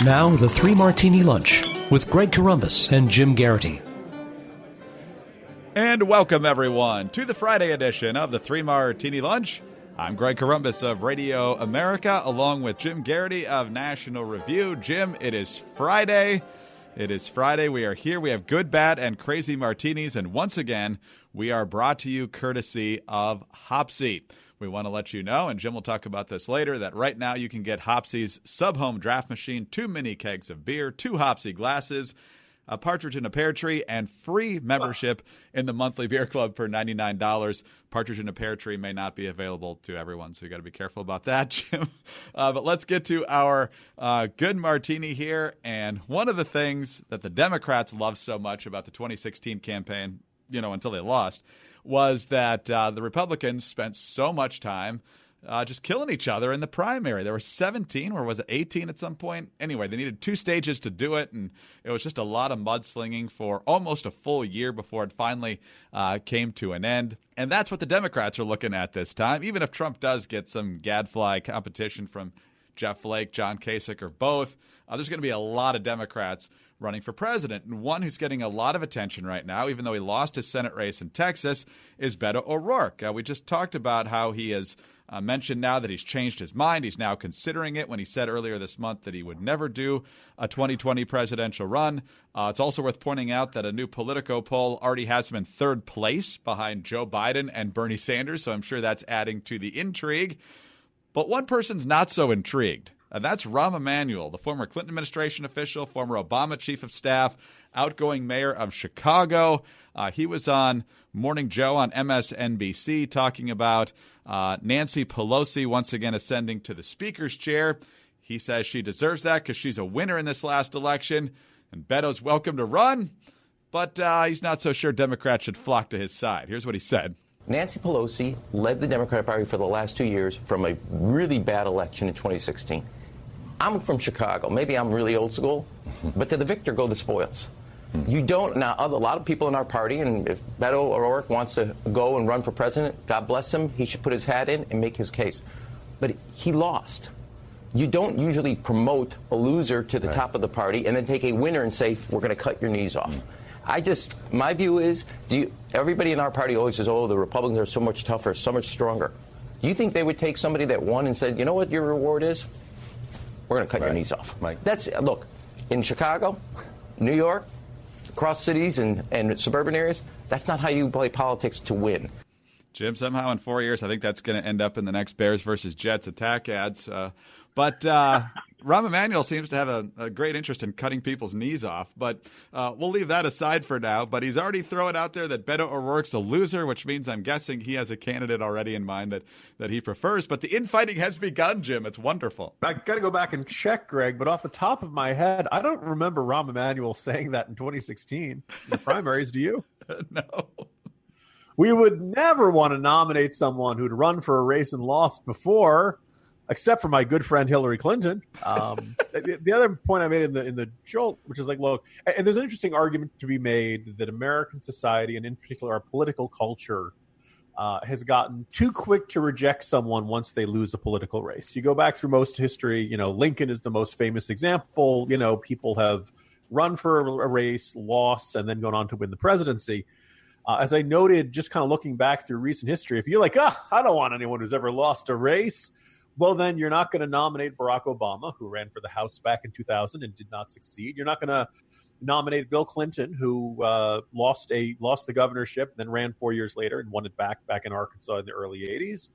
Now, the Three Martini Lunch with Greg Corombos and Jim Geraghty. And welcome, everyone, to the Friday edition of the Three Martini Lunch. I'm Greg Corombos of Radio America, along with Jim Geraghty of National Review. Jim, it is Friday. It is Friday. We are here. We have good, bad, and crazy martinis. And once again, we are brought to you courtesy of HopsE. We want to let you know, and Jim will talk about this later, that right now you can get HopsE's sub-home draft machine, 2 mini kegs of beer, 2 HopsE glasses, a partridge in a pear tree, and free membership in the monthly beer club for $99. Partridge in a pear tree may not be available to everyone, so you got to be careful about that, Jim. But let's get to our good martini here. And one of the things that the Democrats love so much about the 2016 campaign, until they lost, was that the Republicans spent so much time just killing each other in the primary. There were 17, or was it 18 at some point? Anyway, they needed 2 stages to do it, and it was just a lot of mudslinging for almost a full year before it finally came to an end. And that's what the Democrats are looking at this time. Even if Trump does get some gadfly competition from Jeff Flake, John Kasich, or both, there's going to be a lot of Democrats running for president. And one who's getting a lot of attention right now, even though he lost his Senate race in Texas, is Beto O'Rourke. We just talked about how he has mentioned now that he's changed his mind. He's now considering it when he said earlier this month that he would never do a 2020 presidential run. It's also worth pointing out that a new Politico poll already has him in 3rd place behind Joe Biden and Bernie Sanders, so I'm sure that's adding to the intrigue. But one person's not so intrigued, and that's Rahm Emanuel, the former Clinton administration official, former Obama chief of staff, outgoing mayor of Chicago. He was on Morning Joe on MSNBC talking about Nancy Pelosi once again ascending to the speaker's chair. He says she deserves that because she's a winner in this last election, and Beto's welcome to run, but he's not so sure Democrats should flock to his side. Here's what he said. Nancy Pelosi led the Democratic Party for the last 2 years from a really bad election in 2016. I'm from Chicago. Maybe I'm really old school, but to the victor go the spoils. You don't. Now, a lot of people in our party, and if Beto O'Rourke wants to go and run for president, God bless him, he should put his hat in and make his case. But he lost. You don't usually promote a loser to the top of the party and then take a winner and say, we're going to cut your knees off. My view is, everybody in our party always says, the Republicans are so much tougher, so much stronger. Do you think they would take somebody that won and said, you know what your reward is? We're going to cut your knees off. Right. Look, in Chicago, New York, across cities and suburban areas, that's not how you play politics to win. Jim, somehow in 4 years, I think that's going to end up in the next Bears versus Jets attack ads. But Rahm Emanuel seems to have a great interest in cutting people's knees off. But we'll leave that aside for now. But he's already throwing out there that Beto O'Rourke's a loser, which means I'm guessing he has a candidate already in mind that he prefers. But the infighting has begun, Jim. It's wonderful. I got to go back and check, Greg. But off the top of my head, I don't remember Rahm Emanuel saying that in 2016 in the primaries. Do you? No. We would never want to nominate someone who'd run for a race and lost before, except for my good friend Hillary Clinton. The other point I made in the jolt, which is look, and there's an interesting argument to be made that American society, and in particular our political culture, has gotten too quick to reject someone once they lose a political race. You go back through most history, Lincoln is the most famous example. People have run for a race, lost, and then gone on to win the presidency. As I noted, just kind of looking back through recent history, if you're like, I don't want anyone who's ever lost a race, well, then you're not going to nominate Barack Obama, who ran for the House back in 2000 and did not succeed. You're not going to nominate Bill Clinton, who lost the governorship, then ran 4 years later and won it back in Arkansas in the early 80s.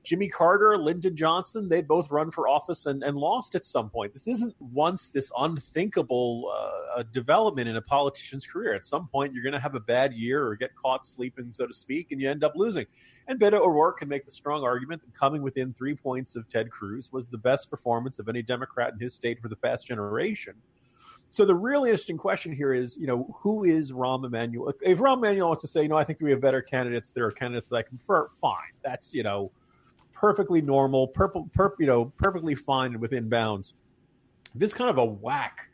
Jimmy Carter, Lyndon Johnson, they both run for office and lost at some point. This isn't once this unthinkable development in a politician's career. At some point, you're going to have a bad year or get caught sleeping, so to speak, and you end up losing. And Beto O'Rourke can make the strong argument that coming within 3 points of Ted Cruz was the best performance of any Democrat in his state for the past generation. So the really interesting question here is, who is Rahm Emanuel? If Rahm Emanuel wants to say, I think that we have better candidates, there are candidates that I can prefer, fine. That's, perfectly normal, perfectly fine and within bounds. This kind of a whack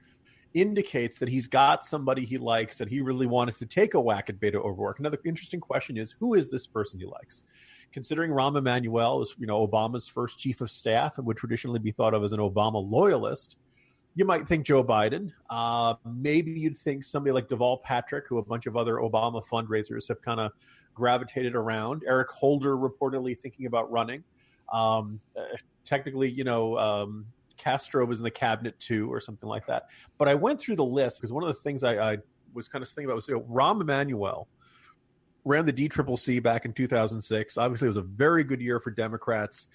indicates that he's got somebody he likes and he really wanted to take a whack at Beto O'Rourke. Another interesting question is, who is this person he likes? Considering Rahm Emanuel is, Obama's first chief of staff and would traditionally be thought of as an Obama loyalist, You might think Joe Biden. Maybe you'd think somebody like Deval Patrick, who a bunch of other Obama fundraisers have kind of gravitated around. Eric Holder reportedly thinking about running. Technically, Castro was in the cabinet too, or something like that. But I went through the list because one of the things I was kind of thinking about was Rahm Emanuel ran the DCCC back in 2006. Obviously, it was a very good year for Democrats.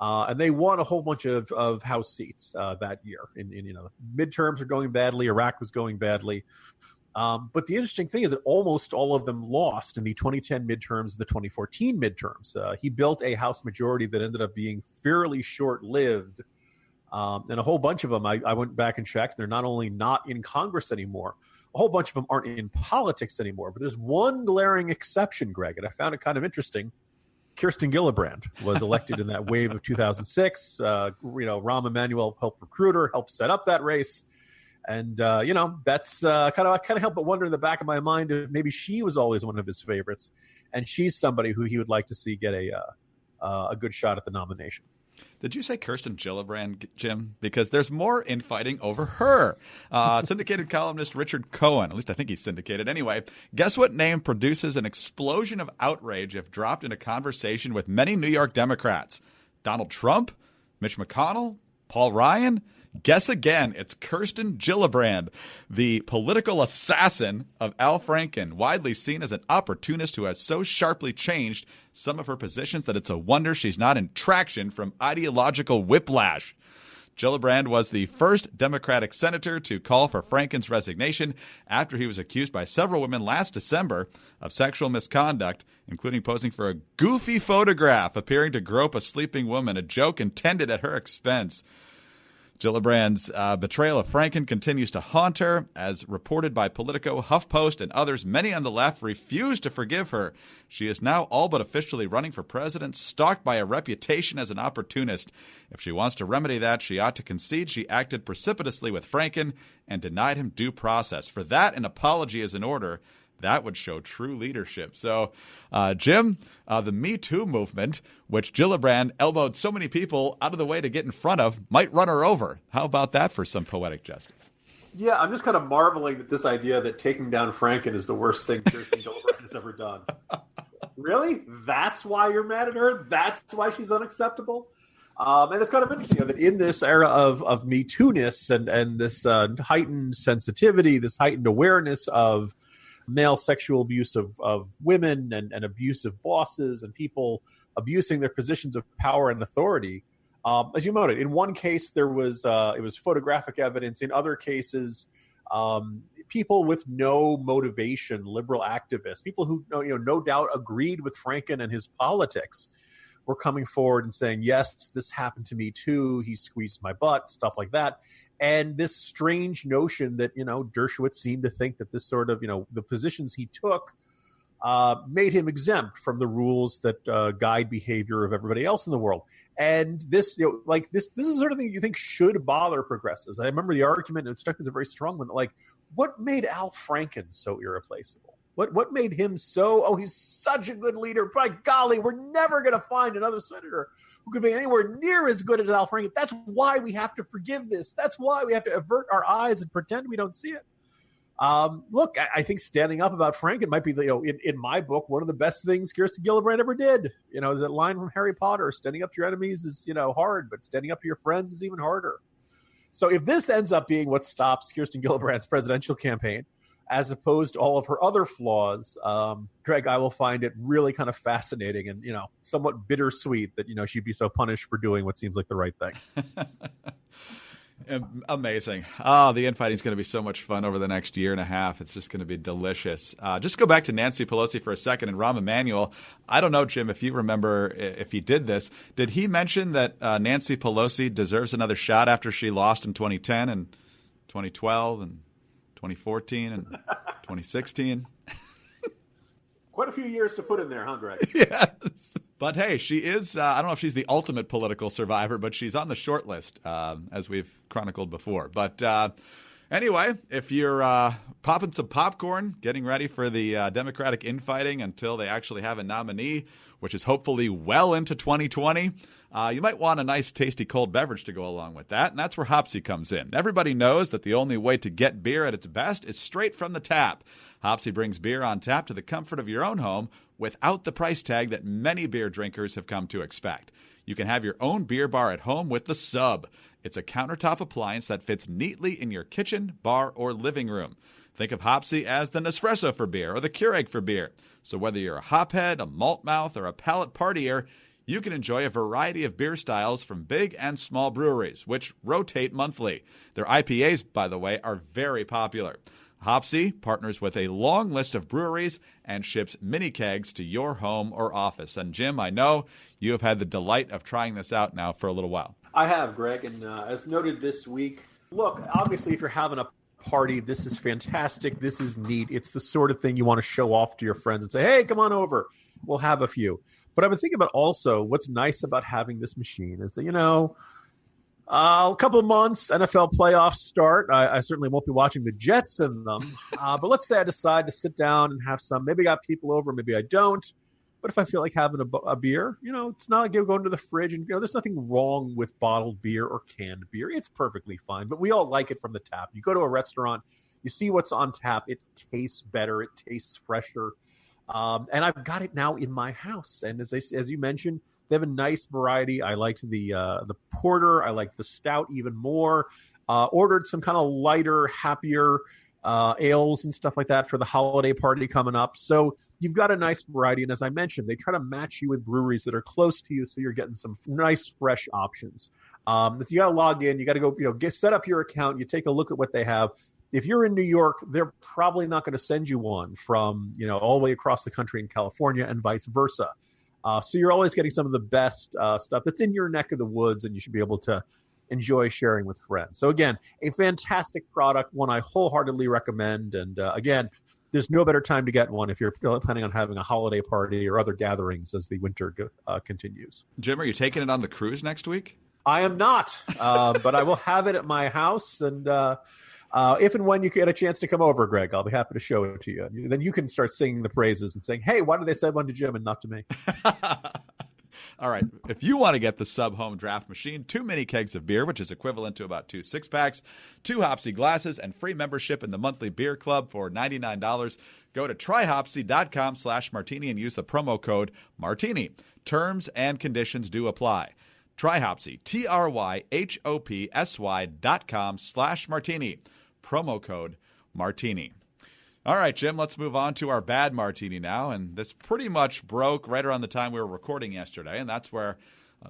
And they won a whole bunch of House seats that year. Midterms are going badly. Iraq was going badly. But the interesting thing is that almost all of them lost in the 2010 midterms, the 2014 midterms. He built a House majority that ended up being fairly short-lived. And a whole bunch of them, I went back and checked, they're not only not in Congress anymore, a whole bunch of them aren't in politics anymore. But there's one glaring exception, Greg, and I found it kind of interesting. Kirsten Gillibrand was elected in that wave of 2006. Rahm Emanuel helped recruit her, helped set up that race. And, that's kind of helped but wonder in the back of my mind if maybe she was always one of his favorites. And she's somebody who he would like to see get a good shot at the nomination. Did you say Kirsten Gillibrand, Jim? Because there's more infighting over her. Syndicated columnist Richard Cohen, at least I think he's syndicated. Anyway, guess what name produces an explosion of outrage if dropped in a conversation with many New York Democrats? Donald Trump? Mitch McConnell? Paul Ryan? Guess again, it's Kirsten Gillibrand, the political assassin of Al Franken, widely seen as an opportunist who has so sharply changed some of her positions that it's a wonder she's not in traction from ideological whiplash. Gillibrand was the first Democratic senator to call for Franken's resignation after he was accused by several women last December of sexual misconduct, including posing for a goofy photograph appearing to grope a sleeping woman, a joke intended at her expense. Gillibrand's betrayal of Franken continues to haunt her. As reported by Politico, HuffPost, and others, many on the left refuse to forgive her. She is now all but officially running for president, stalked by a reputation as an opportunist. If she wants to remedy that, she ought to concede she acted precipitously with Franken and denied him due process. For that, an apology is in order. That would show true leadership. So, Jim, the Me Too movement, which Gillibrand elbowed so many people out of the way to get in front of, might run her over. How about that for some poetic justice? Yeah, I'm just kind of marveling at this idea that taking down Franken is the worst thing Kirsten Gillibrand has ever done. Really? That's why you're mad at her? That's why she's unacceptable? And it's kind of interesting that in this era of Me Too-ness and this heightened sensitivity, this heightened awareness of male sexual abuse of women and abuse of bosses and people abusing their positions of power and authority. As you noted, in one case it was photographic evidence. In other cases, people with no motivation, liberal activists, people who no doubt agreed with Franken and his politics, were coming forward and saying, yes, this happened to me too. He squeezed my butt, stuff like that. And this strange notion that, Dershowitz seemed to think that this sort of, the positions he took made him exempt from the rules that guide behavior of everybody else in the world. And this, this is the sort of thing you think should bother progressives. I remember the argument, and it struck me as a very strong one, what made Al Franken so irreplaceable? What made him so, he's such a good leader. By golly, we're never going to find another senator who could be anywhere near as good as Al Franken. That's why we have to forgive this. That's why we have to avert our eyes and pretend we don't see it. Look, I think standing up about Franken might be, in my book, one of the best things Kirsten Gillibrand ever did. Is that line from Harry Potter, standing up to your enemies is, hard, but standing up to your friends is even harder. So if this ends up being what stops Kirsten Gillibrand's presidential campaign, as opposed to all of her other flaws, Greg, I will find it really kind of fascinating and, somewhat bittersweet that, she'd be so punished for doing what seems like the right thing. Amazing. The infighting is going to be so much fun over the next year and a half. It's just going to be delicious. Just go back to Nancy Pelosi for a second and Rahm Emanuel. I don't know, Jim, if you remember if he did this. Did he mention that Nancy Pelosi deserves another shot after she lost in 2010 and 2012 and 2014 and 2016? Quite a few years to put in there, huh, Greg? Yes. But hey, she is, I don't know if she's the ultimate political survivor, but she's on the short list, as we've chronicled before. But Anyway, if you're popping some popcorn, getting ready for the Democratic infighting until they actually have a nominee, which is hopefully well into 2020, you might want a nice, tasty cold beverage to go along with that, and that's where HopsE comes in. Everybody knows that the only way to get beer at its best is straight from the tap. HopsE brings beer on tap to the comfort of your own home without the price tag that many beer drinkers have come to expect. You can have your own beer bar at home with the Sub. It's a countertop appliance that fits neatly in your kitchen, bar, or living room. Think of HopsE as the Nespresso for beer or the Keurig for beer. So whether you're a hophead, a malt mouth, or a palate partier, you can enjoy a variety of beer styles from big and small breweries, which rotate monthly. Their IPAs, by the way, are very popular. HopsE partners with a long list of breweries and ships mini kegs to your home or office. And Jim, I know you have had the delight of trying this out now for a little while. I have, Greg, and as noted this week, look, obviously if you're having a party, this is fantastic. This is neat. It's the sort of thing you want to show off to your friends and say, hey, come on over. We'll have a few. But I've been thinking about also what's nice about having this machine is that, a couple of months, NFL playoffs start. I certainly won't be watching the Jets in them. But let's say I decide to sit down and have some. Maybe I got people over, maybe I don't. But if I feel like having a beer, it's not like going to the fridge and, there's nothing wrong with bottled beer or canned beer. It's perfectly fine. But we all like it from the tap. You go to a restaurant, you see what's on tap. It tastes better. It tastes fresher. And I've got it now in my house. And as you mentioned, they have a nice variety. I liked the porter. I liked the stout even more. Ordered some kind of lighter, happier ales and stuff like that for the holiday party coming up. So you've got a nice variety. And as I mentioned, they try to match you with breweries that are close to you, so you're getting some nice, fresh options. If you got to log in, you got to go, set up your account. You take a look at what they have. If you're in New York, they're probably not going to send you one from, all the way across the country in California and vice versa. So you're always getting some of the best stuff that's in your neck of the woods, and you should be able to enjoy sharing with friends. So again, a fantastic product, one I wholeheartedly recommend. And again, there's no better time to get one if you're planning on having a holiday party or other gatherings as the winter continues. Jim, are you taking it on the cruise next week? I am not, but I will have it at my house. And if and when you get a chance to come over, Greg, I'll be happy to show it to you. Then you can start singing the praises and saying, hey, why did they send one to Jim and not to me? All right. If you want to get the Sub Home Draft Machine, 2 mini kegs of beer, which is equivalent to about 2 6-packs, 2 HopsE glasses, and free membership in the monthly beer club for $99, go to tryhopse.com/martini and use the promo code Martini. Terms and conditions do apply. Try HopsE, tryhopsy.com/martini. Promo code Martini. All right, Jim, let's move on to our bad martini now. And this pretty much broke right around the time we were recording yesterday. And that's where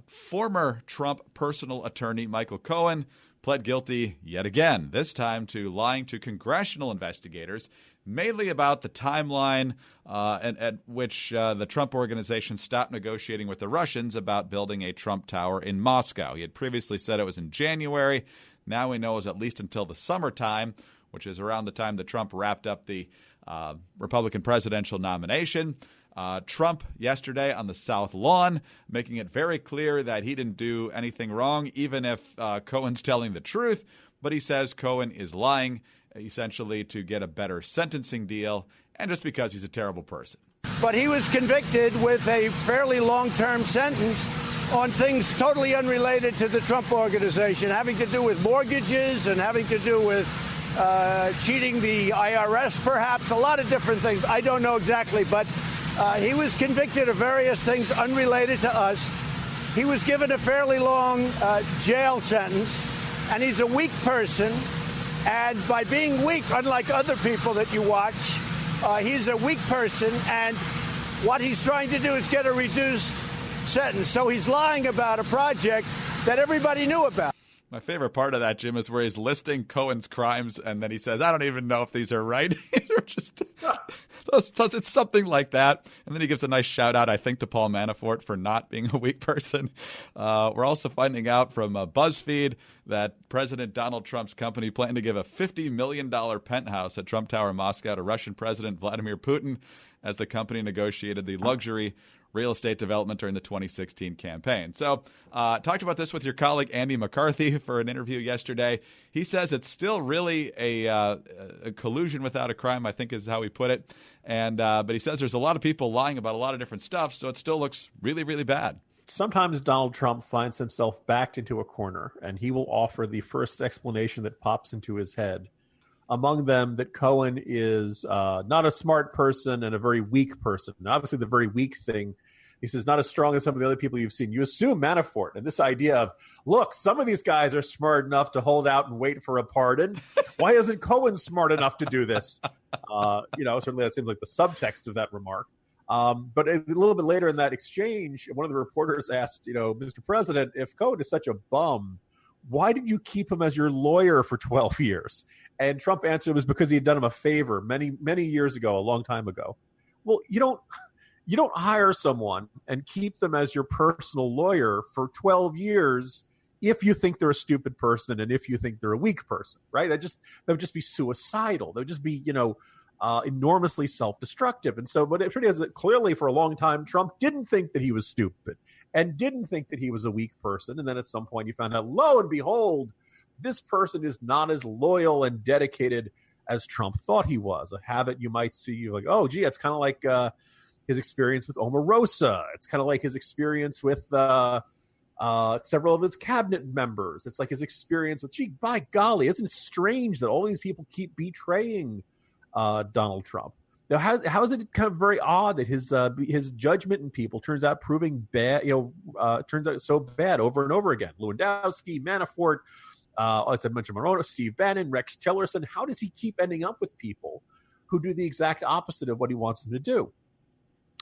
former Trump personal attorney Michael Cohen pled guilty yet again, this time to lying to congressional investigators, mainly about the timeline at which the Trump organization stopped negotiating with the Russians about building a Trump Tower in Moscow. He had previously said it was in January. Now we know it was at least until the summertime, which is around the time that Trump wrapped up the Republican presidential nomination. Trump yesterday on the South Lawn making it very clear that he didn't do anything wrong, even if Cohen's telling the truth. But he says Cohen is lying, essentially to get a better sentencing deal and just because he's a terrible person. But he was convicted with a fairly long-term sentence on things totally unrelated to the Trump organization, having to do with mortgages and having to do with cheating the IRS, perhaps, a lot of different things. I don't know exactly, but he was convicted of various things unrelated to us. He was given a fairly long jail sentence, and he's a weak person. And by being weak, unlike other people that you watch, he's a weak person, and what he's trying to do is get a reduced sentence. So he's lying about a project that everybody knew about. My favorite part of that, Jim, is where he's listing Cohen's crimes, and then he says, I don't even know if these are right. It's something like that. And then he gives a nice shout-out, I think, to Paul Manafort for not being a weak person. We're also finding out from BuzzFeed that President Donald Trump's company planned to give a $50 million penthouse at Trump Tower in Moscow to Russian President Vladimir Putin as the company negotiated the luxury real estate development during the 2016 campaign. So talked about this with your colleague Andy McCarthy for an interview yesterday. He says it's still really a collusion without a crime, I think is how he put it. And but he says there's a lot of people lying about a lot of different stuff, so it still looks really, really bad. Sometimes Donald Trump finds himself backed into a corner, and he will offer the first explanation that pops into his head. Among them, that Cohen is not a smart person and a very weak person. And obviously, the very weak thing, he says, not as strong as some of the other people you've seen. You assume Manafort. And this idea of, look, some of these guys are smart enough to hold out and wait for a pardon. Why isn't Cohen smart enough to do this? Certainly that seems like the subtext of that remark. But a little bit later in that exchange, one of the reporters asked, Mr. President, if Cohen is such a bum, why did you keep him as your lawyer for 12 years? And Trump answered it was because he had done him a favor many, many years ago, a long time ago. Well, you don't hire someone and keep them as your personal lawyer for 12 years if you think they're a stupid person and if you think they're a weak person, right? That would just be suicidal. That would just be, enormously self-destructive. And so, but it is that clearly for a long time, Trump didn't think that he was stupid and didn't think that he was a weak person. And then at some point you found out, lo and behold, this person is not as loyal and dedicated as Trump thought he was. A habit you might see, you're like, oh, gee, it's kind of like his experience with Omarosa. It's kind of like his experience with several of his cabinet members. It's like his experience with, gee, by golly, isn't it strange that all these people keep betraying Donald Trump? Now, how is it kind of very odd that his judgment in people turns out proving bad? Turns out so bad over and over again. Lewandowski, Manafort, as I mentioned, Moreno, Steve Bannon, Rex Tillerson. How does he keep ending up with people who do the exact opposite of what he wants them to do?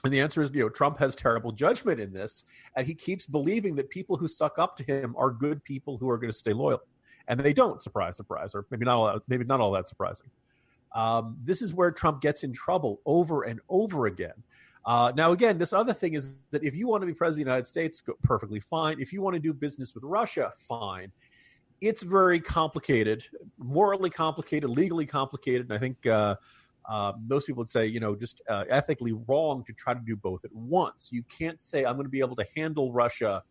And the answer is, Trump has terrible judgment in this, and he keeps believing that people who suck up to him are good people who are going to stay loyal, and they don't. Surprise, surprise, or maybe not all that surprising. This is where Trump gets in trouble over and over again. Now, again, this other thing is that if you want to be president of the United States, perfectly fine. If you want to do business with Russia, fine. It's very complicated, morally complicated, legally complicated, and I think most people would say, just ethically wrong to try to do both at once. You can't say, I'm going to be able to handle Russia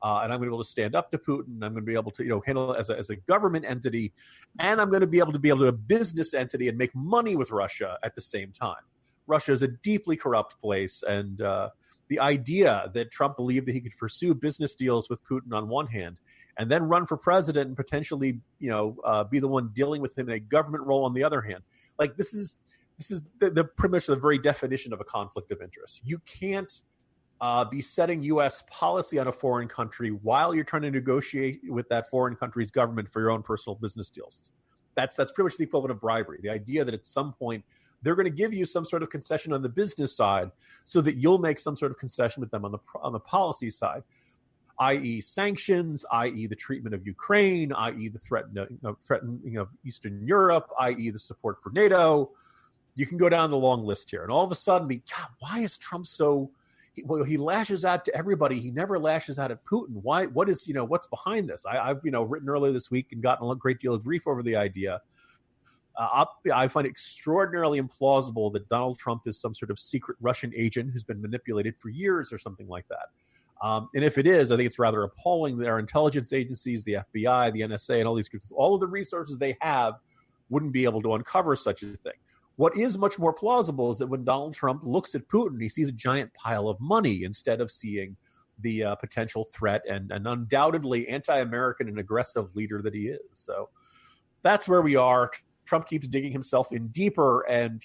and I'm going to be able to stand up to Putin. I'm going to be able to, handle it as a government entity, and I'm going to be able to be a business entity and make money with Russia at the same time. Russia is a deeply corrupt place, and the idea that Trump believed that he could pursue business deals with Putin on one hand, and then run for president and potentially, be the one dealing with him in a government role on the other hand, like this is the pretty much the very definition of a conflict of interest. You can't be setting U.S. policy on a foreign country while you're trying to negotiate with that foreign country's government for your own personal business deals. That's pretty much the equivalent of bribery. The idea that at some point they're going to give you some sort of concession on the business side so that you'll make some sort of concession with them on the policy side, i.e. sanctions, i.e. the treatment of Ukraine, i.e. the threatening of Eastern Europe, i.e. the support for NATO. You can go down the long list here. And all of a sudden, why is Trump so... he lashes out to everybody. He never lashes out at Putin. Why? What is, what's behind this? I've written earlier this week and gotten a great deal of grief over the idea. I find it extraordinarily implausible that Donald Trump is some sort of secret Russian agent who's been manipulated for years or something like that. And if it is, I think it's rather appalling that our intelligence agencies, the FBI, the NSA, and all these groups, all of the resources they have wouldn't be able to uncover such a thing. What is much more plausible is that when Donald Trump looks at Putin, he sees a giant pile of money instead of seeing the potential threat and undoubtedly anti-American and aggressive leader that he is. So that's where we are. Trump keeps digging himself in deeper and,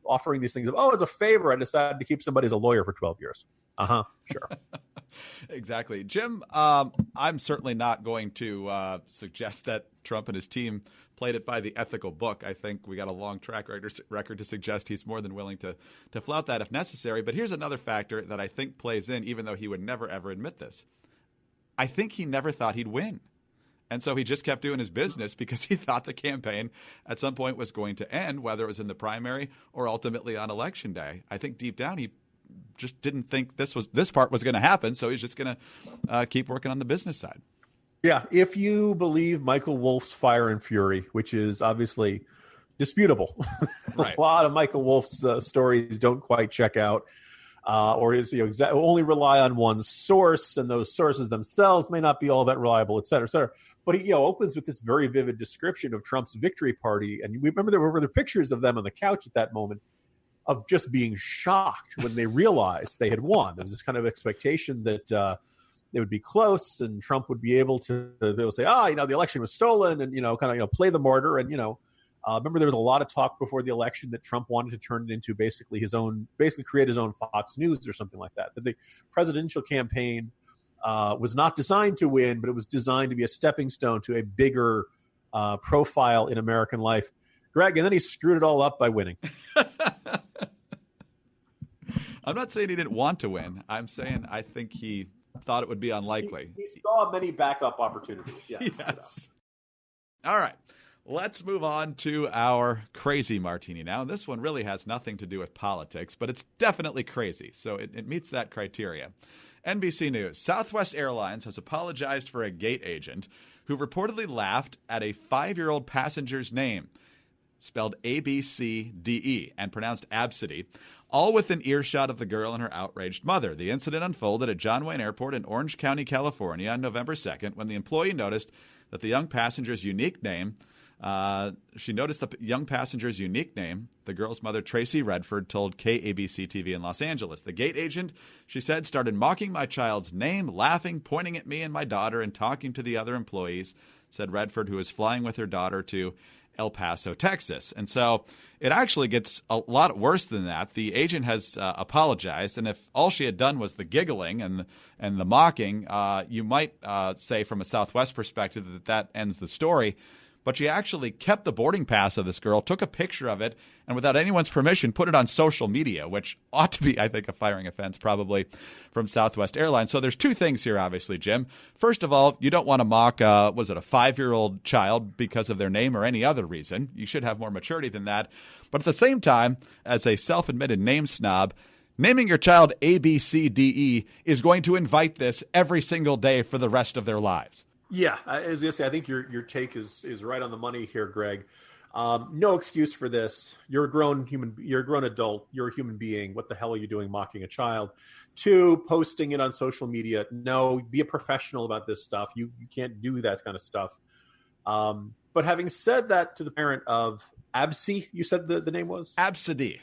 offering these things of, as a favor, I decided to keep somebody as a lawyer for 12 years. Sure. Exactly. Jim, I'm certainly not going to suggest that Trump and his team played it by the ethical book. I think we got a long track record to suggest he's more than willing to flout that if necessary. But here's another factor that I think plays in, even though he would never, ever admit this. I think he never thought he'd win. And so he just kept doing his business because he thought the campaign at some point was going to end, whether it was in the primary or ultimately on Election Day. I think deep down he just didn't think this part was going to happen, so he's just going to keep working on the business side. Yeah, if you believe Michael Wolff's Fire and Fury, which is obviously disputable. Right. A lot of Michael Wolff's stories don't quite check out. or is only rely on one source, and those sources themselves may not be all that reliable, et cetera, et cetera. But he opens with this very vivid description of Trump's victory party, and we remember there were pictures of them on the couch at that moment of just being shocked when they realized they had won. There was this kind of expectation that they would be close, and Trump would be able to say, the election was stolen, and play the martyr, and remember, there was a lot of talk before the election that Trump wanted to turn it into basically create his own Fox News or something like that. That the presidential campaign was not designed to win, but it was designed to be a stepping stone to a bigger profile in American life. Greg, and then he screwed it all up by winning. I'm not saying he didn't want to win. I'm saying I think he thought it would be unlikely. He saw many backup opportunities. Yes. All right. Let's move on to our crazy martini now. This one really has nothing to do with politics, but it's definitely crazy, so it meets that criteria. NBC News. Southwest Airlines has apologized for a gate agent who reportedly laughed at a 5-year-old passenger's name, spelled Abcde and pronounced Abcde, all within earshot of the girl and her outraged mother. The incident unfolded at John Wayne Airport in Orange County, California on November 2nd when the employee noticed that the young passenger's unique name the girl's mother, Tracy Redford, told KABC TV in Los Angeles. The gate agent, she said, started mocking my child's name, laughing, pointing at me and my daughter, and talking to the other employees, said Redford, who was flying with her daughter to El Paso, Texas. And so it actually gets a lot worse than that. The agent has apologized, and if all she had done was the giggling and the mocking, you might say from a Southwest perspective that ends the story. But she actually kept the boarding pass of this girl, took a picture of it, and without anyone's permission, put it on social media, which ought to be, I think, a firing offense probably from Southwest Airlines. So there's two things here, obviously, Jim. First of all, you don't want to mock, a 5-year-old child because of their name or any other reason. You should have more maturity than that. But at the same time, as a self-admitted name snob, naming your child Abcde is going to invite this every single day for the rest of their lives. Yeah, as I say, I think your take is right on the money here, Greg. No excuse for this. You're a grown adult. You're a human being. What the hell are you doing mocking a child? 2, posting it on social media. No, be a professional about this stuff. You can't do that kind of stuff. But having said that, to the parent of Abcde, you said the name was? Abcde.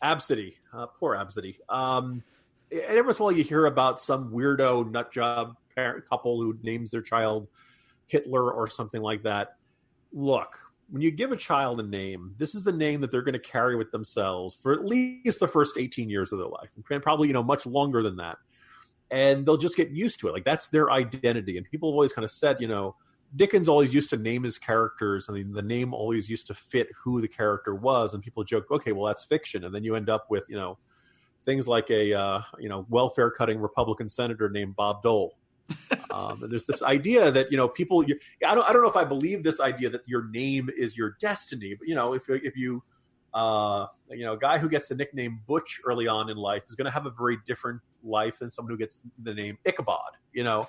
Poor Abcde. And every once in a while you hear about some weirdo nut job couple who names their child Hitler or something like that. Look, when you give a child a name, this is the name that they're going to carry with themselves for at least the first 18 years of their life, and probably much longer than that. And they'll just get used to it. Like, that's their identity. And people have always kind of said, Dickens always used to name his characters. I mean, the name always used to fit who the character was. And people joke, okay, well, that's fiction. And then you end up with, things like a welfare cutting Republican senator named Bob Dole. There's this idea that people. I don't know if I believe this idea that your name is your destiny. But if you a guy who gets the nickname Butch early on in life is going to have a very different life than someone who gets the name Ichabod. Your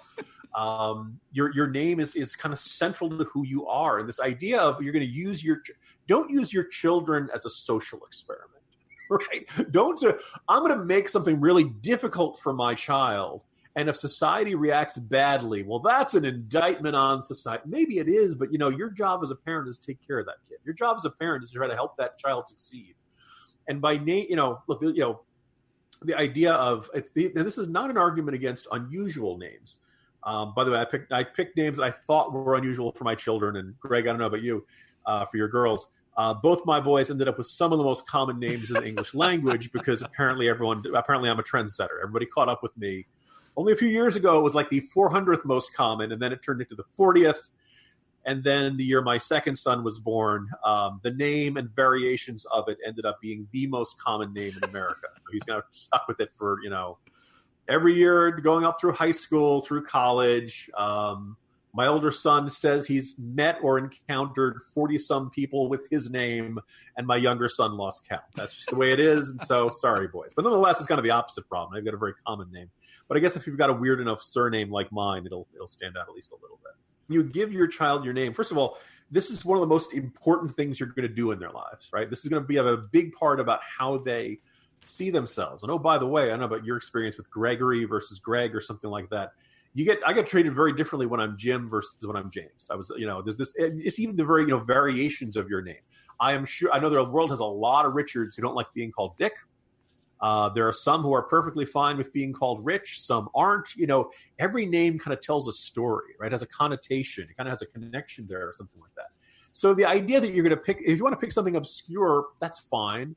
name is kind of central to who you are, and this idea of you're going to use don't use your children as a social experiment. Right? I'm going to make something really difficult for my child. And if society reacts badly, well, that's an indictment on society. Maybe it is, but your job as a parent is to take care of that kid. Your job as a parent is to try to help that child succeed. And by name, look, the idea of this is not an argument against unusual names. By the way, I picked names that I thought were unusual for my children. And Greg, I don't know about you, for your girls. Both my boys ended up with some of the most common names in the English language because apparently I'm a trendsetter. Everybody caught up with me. Only a few years ago, it was like the 400th most common, and then it turned into the 40th. And then the year my second son was born, the name and variations of it ended up being the most common name in America. So he's now stuck with it for, every year going up through high school, through college. My older son says he's met or encountered 40-some people with his name, and my younger son lost count. That's just the way it is, and so sorry, boys. But nonetheless, it's kind of the opposite problem. I've got a very common name. But I guess if you've got a weird enough surname like mine, it'll stand out at least a little bit. You give your child your name. First of all, this is one of the most important things you're going to do in their lives, right? This is going to be a big part about how they see themselves. And oh, by the way, I don't know about your experience with Gregory versus Greg or something like that. I get treated very differently when I'm Jim versus when I'm James. There's this, it's even the very, variations of your name. I know the world has a lot of Richards who don't like being called Dick. There are some who are perfectly fine with being called Rich. Some aren't. Every name kind of tells a story, right? It has a connotation. It kind of has a connection there or something like that. So the idea that you're going to pick, if you want to pick something obscure, that's fine.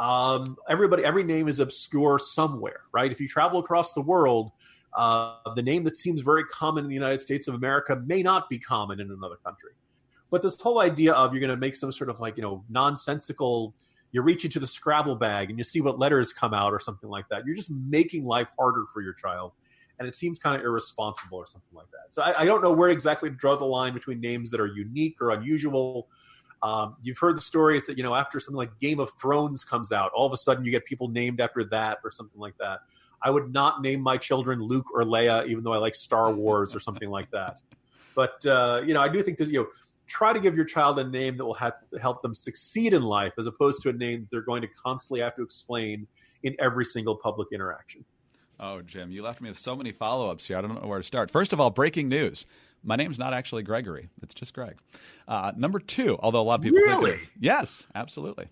Every name is obscure somewhere, right? If you travel across the world, the name that seems very common in the United States of America may not be common in another country. But this whole idea of you're going to make some sort of nonsensical, you reach into the Scrabble bag and you see what letters come out or something like that. You're just making life harder for your child. And it seems kind of irresponsible or something like that. So I don't know where exactly to draw the line between names that are unique or unusual. You've heard the stories that, after something like Game of Thrones comes out, all of a sudden you get people named after that or something like that. I would not name my children Luke or Leia, even though I like Star Wars or something like that. But, I do think that, try to give your child a name that will help them succeed in life as opposed to a name that they're going to constantly have to explain in every single public interaction. Oh, Jim, you left me with so many follow-ups here. I don't know where to start. First of all, breaking news. My name's not actually Gregory. It's just Greg. Number two, although a lot of people think it is. Yes, absolutely.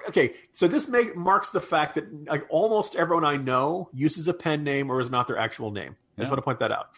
Okay, so this marks the fact that almost everyone I know uses a pen name or is not their actual name. I just want to point that out.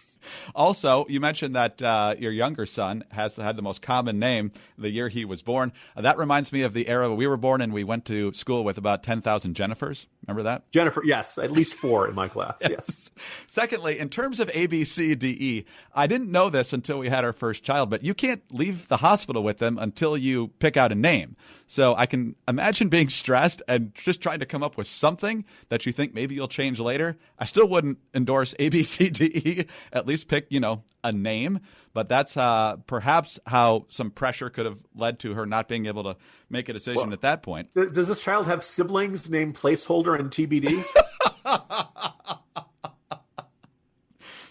Also, you mentioned that your younger son had the most common name the year he was born. That reminds me of the era we were born and we went to school with about 10,000 Jennifers. Remember that? Jennifer, yes. At least 4 in my class, yes. Secondly, in terms of A, B, C, D, E, I didn't know this until we had our first child, but you can't leave the hospital with them until you pick out a name. So I can imagine being stressed and just trying to come up with something that you think maybe you'll change later. I still wouldn't endorse A, B, C, D, E. At least pick, a name. But that's perhaps how some pressure could have led to her not being able to make a decision at that point. Does this child have siblings named Placeholder and TBD?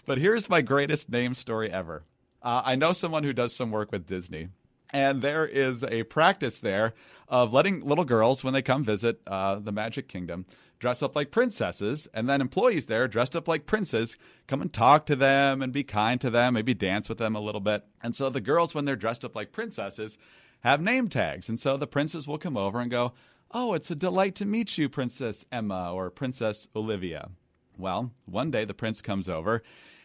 But here's my greatest name story ever. I know someone who does some work with Disney. And there is a practice there of letting little girls, when they come visit the Magic Kingdom, dress up like princesses. And then employees there dressed up like princes come and talk to them and be kind to them, maybe dance with them a little bit. And so the girls, when they're dressed up like princesses, have name tags. And so the princes will come over and go, "Oh, it's a delight to meet you, Princess Emma or Princess Olivia." Well, one day the prince comes over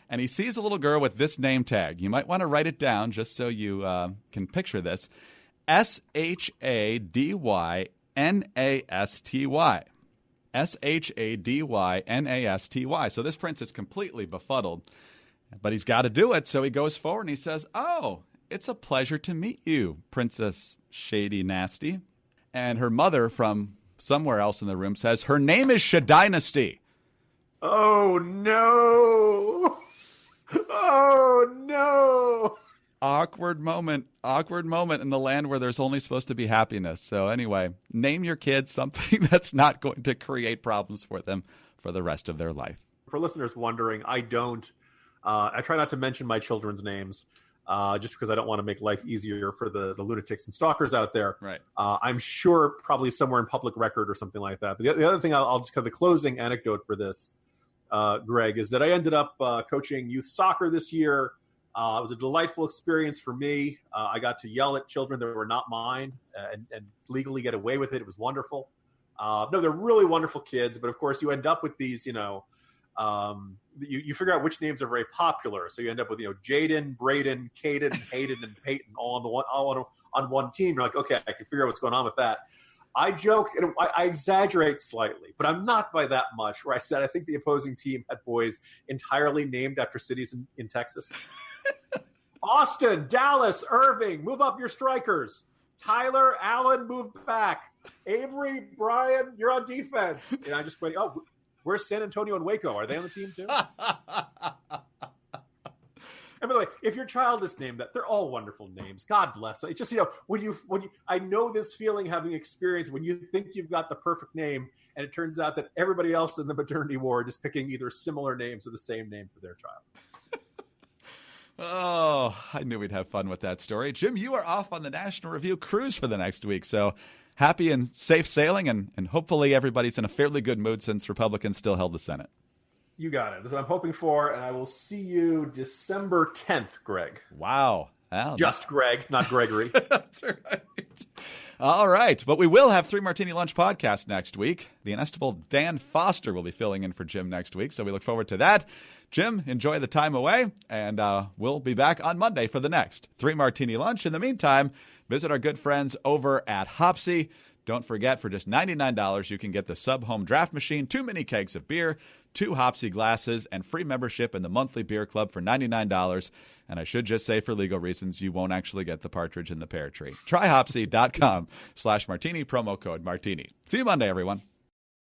and he sees a little girl with this name tag. You might want to write it down just so you can picture this. SHADYNASTY. SHADYNASTY. So this prince is completely befuddled, but he's got to do it. So he goes forward and he says, "Oh, it's a pleasure to meet you, Princess Shady Nasty." And her mother from somewhere else in the room says, "Her name is Shadynasty." Oh, no. Oh, no. Awkward moment in the land where there's only supposed to be happiness. So anyway, name your kids something that's not going to create problems for them for the rest of their life. For listeners wondering, I try not to mention my children's names just because I don't want to make life easier for the lunatics and stalkers out there. Right. I'm sure probably somewhere in public record or something like that. But the other thing, I'll just kind of the closing anecdote for this, Greg, is that I ended up coaching youth soccer this year. It was a delightful experience for me. I got to yell at children that were not mine and legally get away with it. It was wonderful. No, they're really wonderful kids, but of course you end up with these, you figure out which names are very popular. So you end up with, Jaden, Braden, Caden, Hayden, and Peyton all on one team. You're like, okay, I can figure out what's going on with that. I joked, and I exaggerate slightly, but I'm not by that much, where I said I think the opposing team had boys entirely named after cities in Texas. Austin, Dallas, Irving, move up your strikers. Tyler, Allen, move back. Avery, Brian, you're on defense. And I just went, oh, where's San Antonio and Waco? Are they on the team too? And by the way, if your child is named that, they're all wonderful names. God bless. It's just, when you, I know this feeling having experience when you think you've got the perfect name, and it turns out that everybody else in the maternity ward is picking either similar names or the same name for their child. Oh, I knew we'd have fun with that story. Jim, you are off on the National Review cruise for the next week, so happy and safe sailing, and hopefully everybody's in a fairly good mood since Republicans still held the Senate. You got it. That's what I'm hoping for, and I will see you December 10th, Greg. Wow. Just Greg, not Gregory. That's right. All right. But we will have 3 Martini Lunch podcast next week. The inestimable Dan Foster will be filling in for Jim next week, so we look forward to that. Jim, enjoy the time away, and we'll be back on Monday for the next 3 Martini Lunch. In the meantime, visit our good friends over at HopsE. Don't forget, for just $99, you can get the sub-home draft machine, 2 mini kegs of beer, 2 HopsE glasses, and free membership in the monthly beer club for $99. And I should just say, for legal reasons, you won't actually get the partridge in the pear tree. Try HopsE.com/martini, promo code martini. See you Monday, everyone.